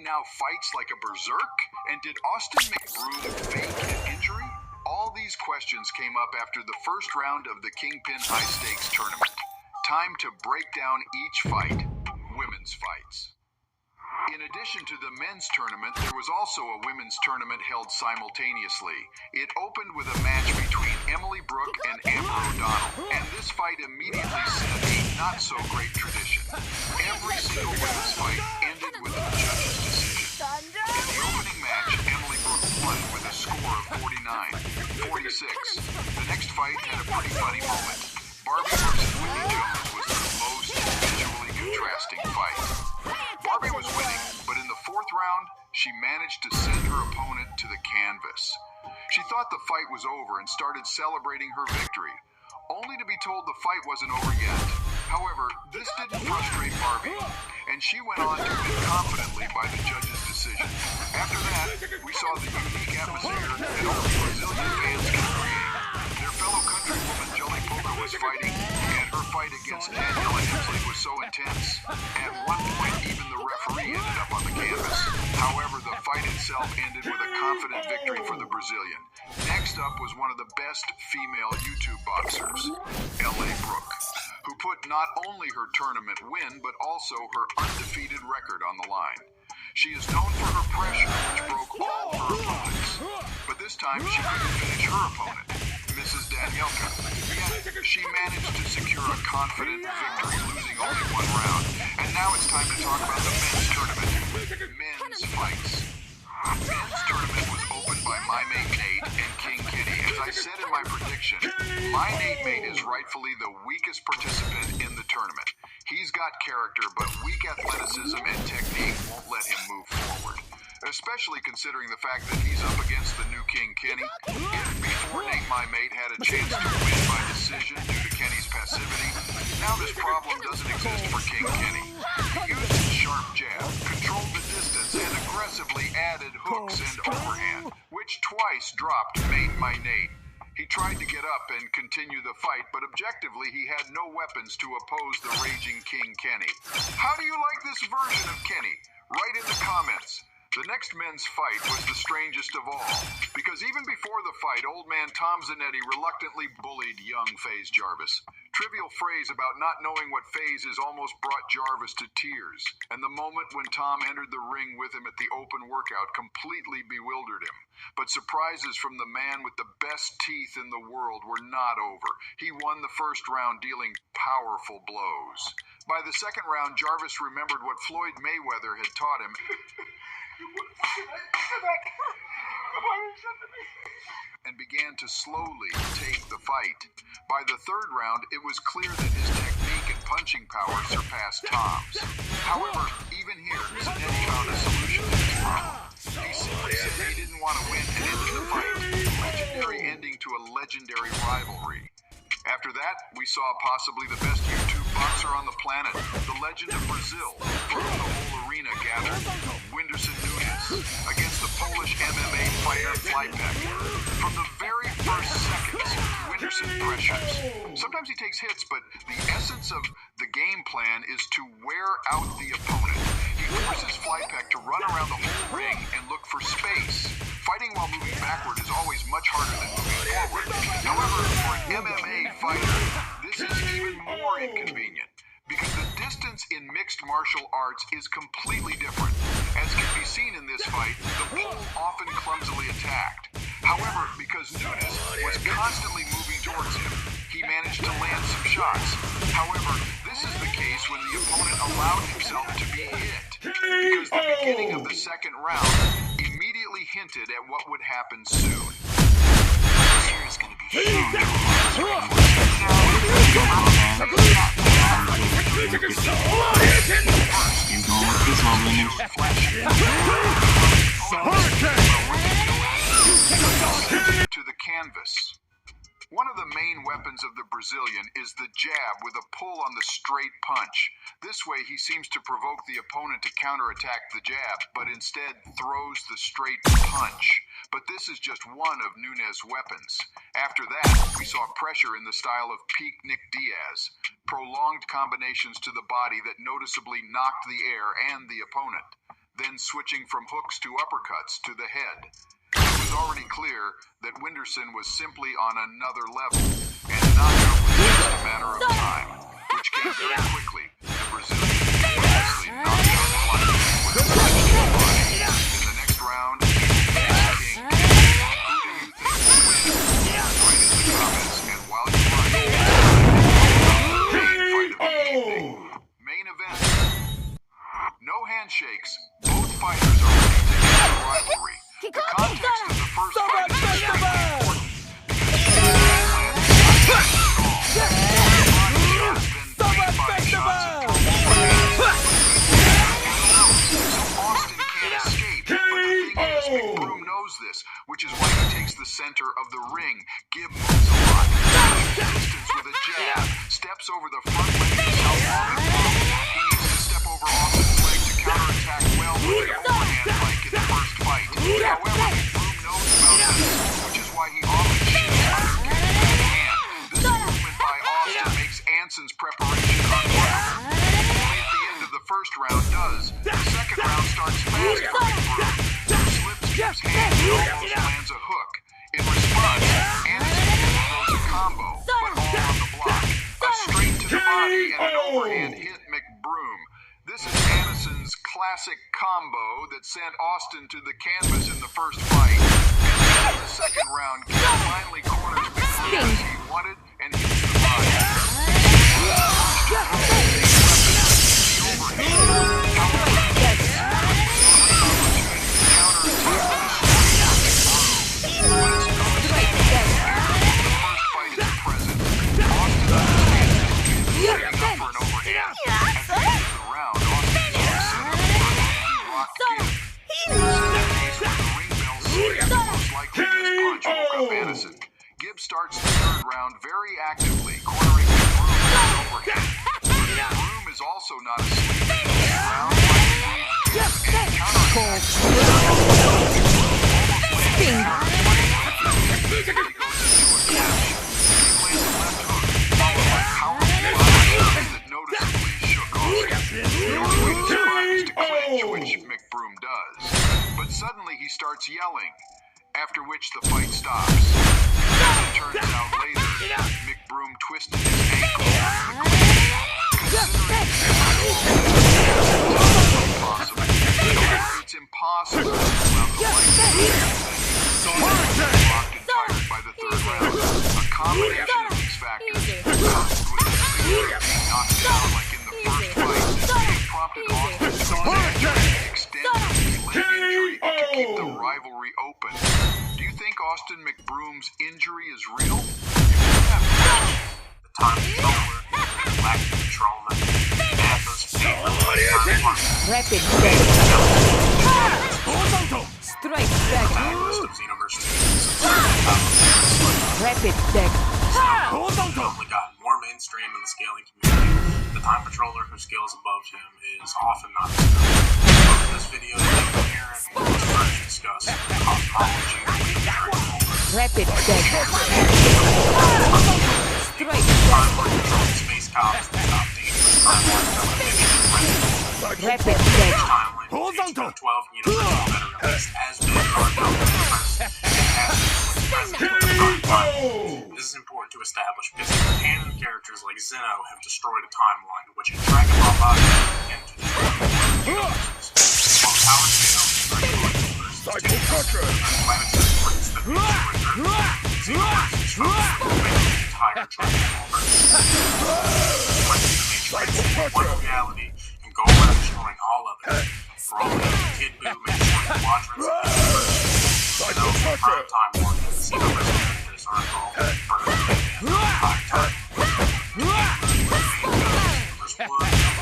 now fights like a berserk? And did Austin McBroom fake an injury? All these questions came up after the first round of the Kingpin High Stakes tournament. Time to break down each fight. Women's fights. In addition to the men's tournament, there was also a women's tournament held simultaneously. It opened with a match between Emily Brooke and Amber O'Donnell, and this fight immediately set a not-so-great tradition. Every single women's fight ended with a judge's decision. In the opening match, Emily Brooke won with a score of 49-46. The next fight had a pretty funny moment. Barbie versus Whitney Jones was the most visually contrasting fight. Barbie was winning, but in the fourth round, she managed to send her opponent to the canvas. She thought the fight was over and started celebrating her victory, only to be told the fight wasn't over yet. However, this didn't frustrate Barbie, and she went on to win confidently by the judge's decision. After that, we saw the unique atmosphere that only Brazilian fans can create. Their fellow countrywoman Jolly Polka was fighting, and her fight against Daniela Hensley was so intense. At one point, even the referee ended up on the canvas. However, the fight itself ended with a confident victory for the Brazilian. Next up was one of the best female YouTube boxers, L.A. Brooke, who put not only her tournament win, but also her undefeated record on the line. She is known for her pressure, which broke all her opponents. But this time, she couldn't finish her opponent, Mrs. Danielka. Yet, she managed to secure a confident victory, losing only one round. And now it's time to talk about the men's tournament. Men's fights. The men's tournament was opened by My Mate Nate and King Kitty. As I said in my prediction, My Nate Mate is rightfully the weakest participant in the tournament. He's got character, but weak athleticism and technique won't let him move forward. Especially considering the fact that he's up against the new King Kenny. If before Nate My Mate had a chance to win by decision due to Kenny's passivity, now this problem doesn't exist for King Kenny. He used his sharp jab, controlled the distance, and aggressively added hooks and overhand, which twice dropped My Nate. He tried to get up and continue the fight, but objectively he had no weapons to oppose the raging King Kenny. How do you like this version of Kenny? Write in the comments. The next men's fight was the strangest of all, because even before the fight, old man Tom Zanetti reluctantly bullied young FaZe Jarvis. Trivial phrase about not knowing what FaZe is almost brought Jarvis to tears, and the moment when Tom entered the ring with him at the open workout completely bewildered him. But surprises from the man with the best teeth in the world were not over. He won the first round, dealing powerful blows. By the second round, Jarvis remembered what Floyd Mayweather had taught him. And began to slowly take the fight. By the third round, it was clear that his technique and punching power surpassed Tom's. However, even here, Zanetti found a solution to his problem. He simply said he didn't want to win and ended the fight. Legendary ending to a legendary rivalry. After that, we saw possibly the best YouTube boxer on the planet, the legend of Brazil, from whom the whole arena gathered, Whindersson Nunes, against the Polish MMA fighter Flypek. From the very first seconds, Whindersson pressures. Sometimes he takes hits, but the essence of the game plan is to wear out the opponent. He forces Flypek to run around the whole ring and look for space. Fighting while moving backward is always much harder than moving forward. However, for an MMA fighter, this is even more inconvenient, because the distance in mixed martial arts is completely different. As can be seen in this fight, the pole often clumsily attacked. However, because Nunes was constantly moving towards him, he managed to land some shots. However, this is the case when the opponent allowed himself to be hit, because the beginning of the second round immediately hinted at what would happen soon. This here is going to be fun. To the canvas. One of the main weapons of the Brazilian is the jab with a pull on the straight punch. This way he seems to provoke the opponent to counterattack the jab, but instead throws the straight punch. But this is just one of Nunes' weapons. After that, we saw pressure in the style of peak Nick Diaz, prolonged combinations to the body that noticeably knocked the air and the opponent. then switching from hooks to uppercuts to the head. It was already clear that Winderson was simply on another level, and knockout was just a matter of time, which came very quickly. The Brazilian famously knocked out Flight with a punch to the body. In the next round, King, who do you think will win? Write in the comments, and while you write, the main fight of the evening. Main event. No handshakes. Both fighters are ready to end the rivalry. The context of the first fight is extremely important. This, which is why he takes the center of the ring. Gibb moves a lot, distance with a jab, steps over the front leg himself. He needs to step over Austin's leg to counterattack well with an overhand like in the first fight. However, Broom knows about this, which is why he often shoots underkicks with his hand. This movement by Austin makes Anson's preparation unwell. Only at the end of the first round does. The second round starts fast for Broom. Gibb's hand almost lands a hook. In response, Anderson throws a combo, but all on the block. A straight to the body and an overhand hit McBroom. This is Anderson's classic combo that sent Austin to the canvas in the first fight. And in the second round, Gibb finally corners McBroom as he wanted and hits the body. Gibb starts the third round very actively, cornering McBroom with an overhand. McBroom is also not asleep in this round, and counterattacks. He goes into a clinch. He plays a left hook, followed by powerful shots that noticeably shook Austin. The only way to survive is to clinch, which McBroom does. But suddenly he starts yelling, after which the fight stops. As it turns out later, McBroom twisted his ankle in the clinch. It's impossible to allow the light to locked and tired by the third round. A combination of these factors, with the knocked down like in the first fight, prompted Austin to extend his leg injury to keep the rivalry open. Do you think Austin McBroom's injury is real? The time controller, lack of controlment, Rapid back. Strike back. Rapid back. Only gotten more mainstream in the scaling community. The time patroller whose skills above him is often not discussed. In this video, the apparent was trying to discuss cosmology. Rapid back. Strike back. Space cops that stop dangerous time. Rapid back. Hold on to 12 units that are released as big This is important to establish because canon characters like Zeno have destroyed a timeline which in Dragon Ball Body and to destroy the universes. While Power Scale is regular universes, planetary prince that destroyed Earth, the entire Dragon Ball verse. One reality and go around destroying all others. For all of them, Kid Buu managed quadrants of the universe. Zeno from Prime Time Warning and Xenoverse characters are involved in further Prime Time. Universe 1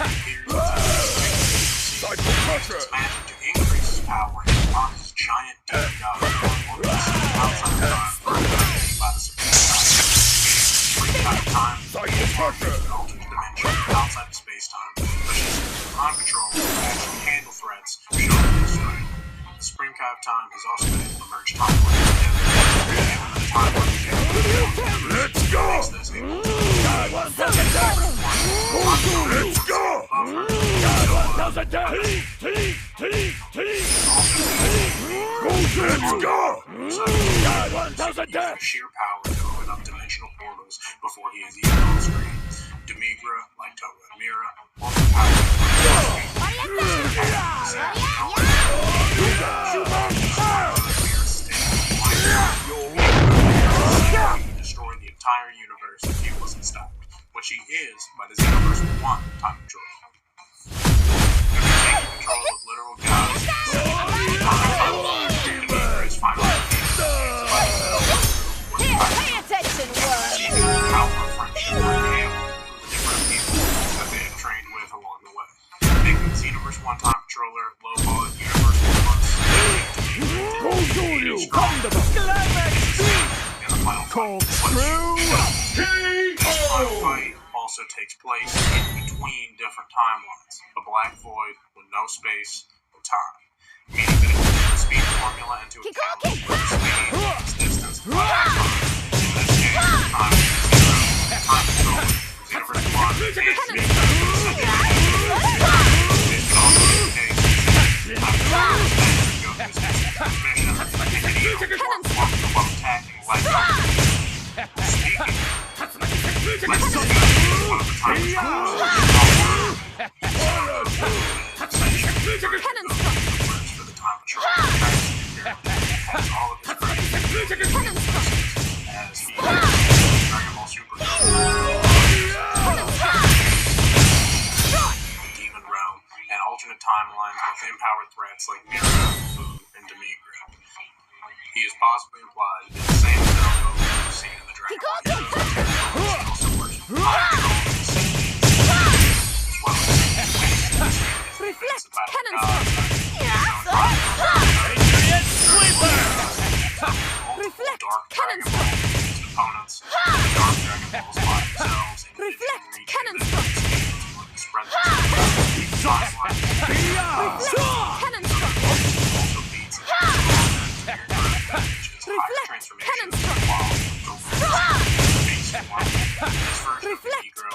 appears his magic to increase his power and unlock his giant demon god outside of time by the Supreme Time. Supreme Time is an alternate dimension outside of space-time, which is Time Patrol to actually handle threats, showing his strength. The Supreme Kai of Time has also been able to merge timelines together, and the timeline Let's go! makes this able to 1,000 deaths! Let's go! God, 1,000 deaths! Sheer power to open up dimensional portals before he is even on screen. Demigra, like Toga and Mira, also destroy the entire universe if he wasn't stopped, which he is by the Xenoverse 1 time control. Taking control of literal gods, Demigra's final Pay attention, world! power of friendship with him, the different people that they have trained with along the way. Making the Xenoverse 1 time controller, Lowball, Universe 1 in the final fight. This final fight also takes place in between different timelines, a black void with no space or time, meaning that it can put the speed formula into account for speed, distance, and time. In this case, time is zero. Time control, Xenoverse 1, and it can also be the case that time control is Goku's mission, and he can even walk while attacking like speaking. Let's go. One of the time controllers for the time control has all of his credits as he Dragon Ball Super Demon Realm and alternate timelines with empowered threats like Mira, Fu, and Demigra. He is possibly implied to be the same as Goku seen in the Dragon Ball Heroes. Also works with time control and scenes, as well as Reflect cannon Reflect cannon opponents, dark Dragon Balls by themselves, and Reflect cannon spread themselves. Cannon Also beats transformation while base form. This version of the Negro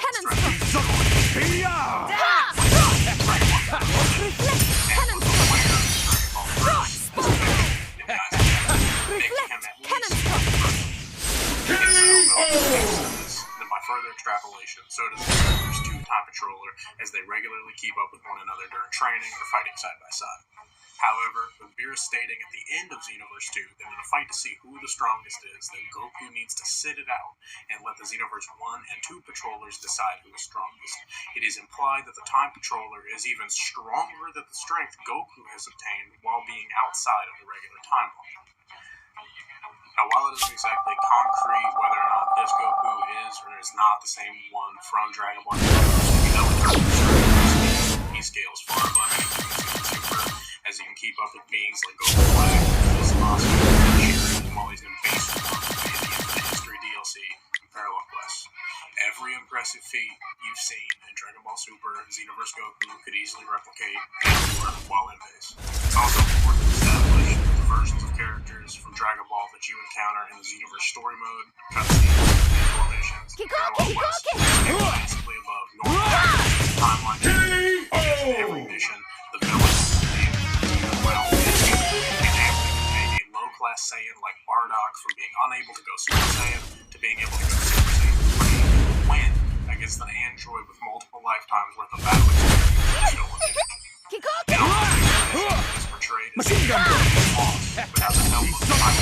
by further extrapolation, so does the Xenoverse 2 time controller, as they regularly keep up with one another during training or fighting side by side. However, with Beerus stating at the end of Xenoverse 2 that in a fight to see who the strongest is, then Goku needs to sit it out and let the Xenoverse 1 and 2 controllers decide who is strongest. It is implied that the time controller is even stronger than the strength Goku has obtained while being outside of the regular timeline. Now, while it isn't exactly concrete whether or not this Goku is or is not the same one from Dragon Ball Heroes, we know in terms of he scales far above Super, as he can keep up with beings like Goku Black, Cosmos, and Jiren, while he's in base form via the Infinite History DLC and Parallel Quests. Every impressive feat you've seen in Dragon Ball Super and Xenoverse Goku could easily replicate anywhere while in base. It's also important to establish the versions of characters from Dragon Ball that you encounter in the Xenoverse story mode, cutscenes, and formations, and Parallel Quests, massively above normal timeline. In every mission, the villains, a low-class Saiyan like Bardock from being unable to go Super Saiyan to being able to go Super Saiyan 3 win against an android with multiple lifetimes worth of battle experience still limited. And also, is portrayed as a boss without the help of the time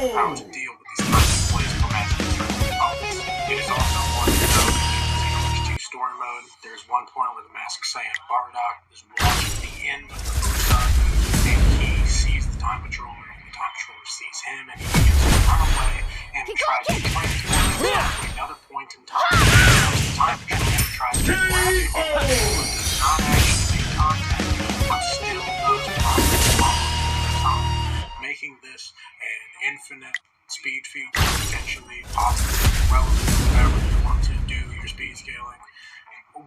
how to deal with these plays for matches with opponents. It is also important to note that in the Xenoverse 2 story mode, there's one point where the Masked Saiyan Bardock is watching the end of the Blue Saga, and he sees the time controller, and the time controller sees him, and he begins to run away and try to transport to another point in time. The time controller tries to grab him, but does not actually make contact, but still does follow the time, making this an infinite speed feat, potentially, possibly relevant to whatever you want to do your speed scaling.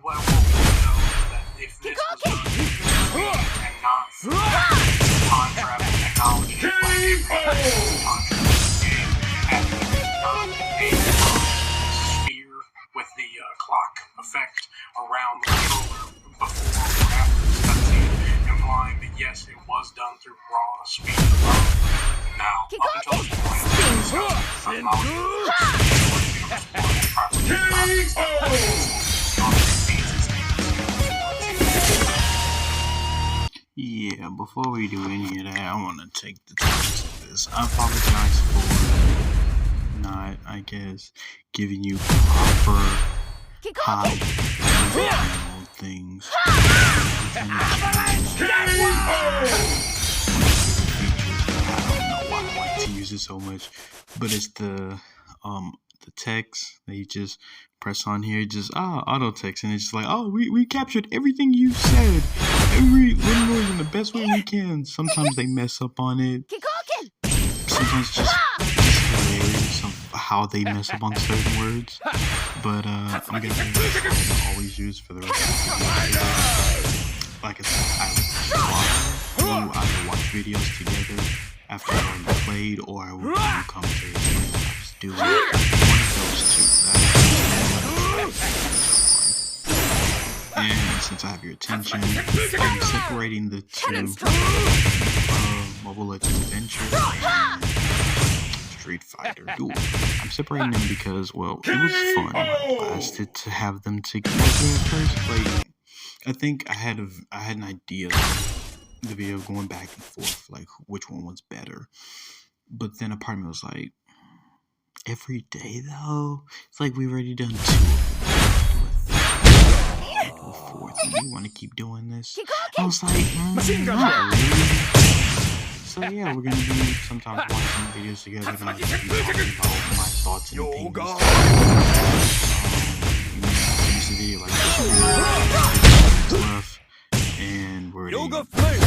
Well, what we know is that if this was done and not time travel technology, like time travel game, and not a sphere with the clock effect around the controller before or after this cutscene, implying that yes, it was done through raw speed alone. Now, up until this point, yeah, before we do any of that, I want to take the time to this. I apologize for not, I guess, giving you proper high things. I don't know why I like to use it so much, but it's the text that you just press on here, just auto text, and it's just like, oh, we captured everything you said, every little noise in the best way we can. Sometimes they mess up on it. Sometimes it's just hilarious of how they mess up on certain words. But I'm gonna always use for the rest of the video. Like I said, I will either watch videos together after I already played, or I will do commentary. Duel. One of those two. And since I have your attention, I'm separating the two Mobile Legends Adventure and Street Fighter Duel. I'm separating them because, well, it was fun. I blasted to have them together at first. Like, I think I had an idea of the video going back and forth, like which one was better. But then a part of me was like, every day though, it's like we've already done 2 of them. Do a fourth, and you want to keep doing this? I was like, not really. So yeah, we're gonna be sometimes watching videos together, and I'm gonna be talking about my thoughts and opinions. Finish the video like this. Left, and we're Yoga Flame.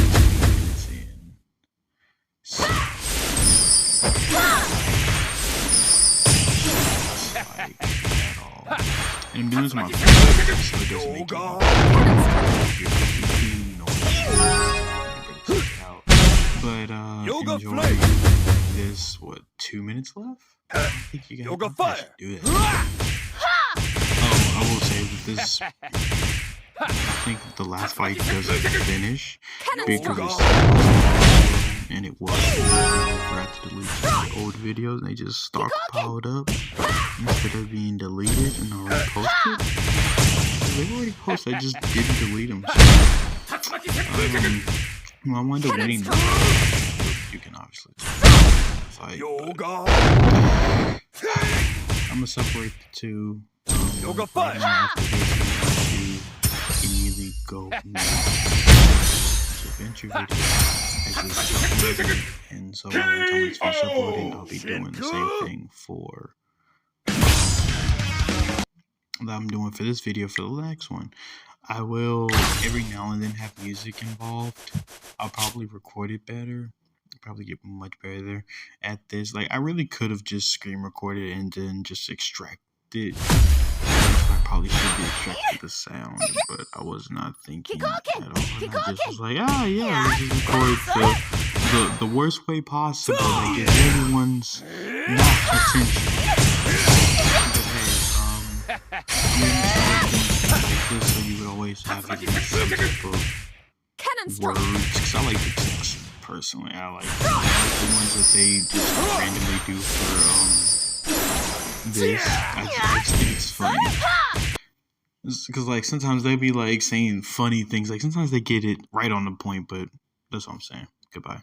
And I'm doing this on my phone, so it doesn't make But enjoy this. What, 2 minutes left? I think you guys do that. I will say that this. I think the last fight doesn't finish because and it was. I forgot to delete some old videos, and they just stockpiled up instead of being deleted and already posted. They already posted, I just didn't delete them. So, I wound up deleting them. You can obviously fight. I'm gonna separate the two. Yoga fight. After this, immediately go to adventure video. And so by the time it's finished uploading, I'll be doing the same thing for that I'm doing for this video for the next one. I will every now and then have music involved. I'll probably record it better. Probably get much better at this. Like, I really could have just screen recorded and then just extracted. I probably should have extracted the sound, but I was not thinking at all. And I just was like, yeah, let's just record the worst way possible that gets everyone's not attention. But hey, like this, so you would always have it in some type of words, because I like the text personally. I like the ones that they just randomly do for this. I just think it's funny. Because like sometimes they be like saying funny things. Like sometimes they get it right on the point, but that's what I'm saying. Goodbye.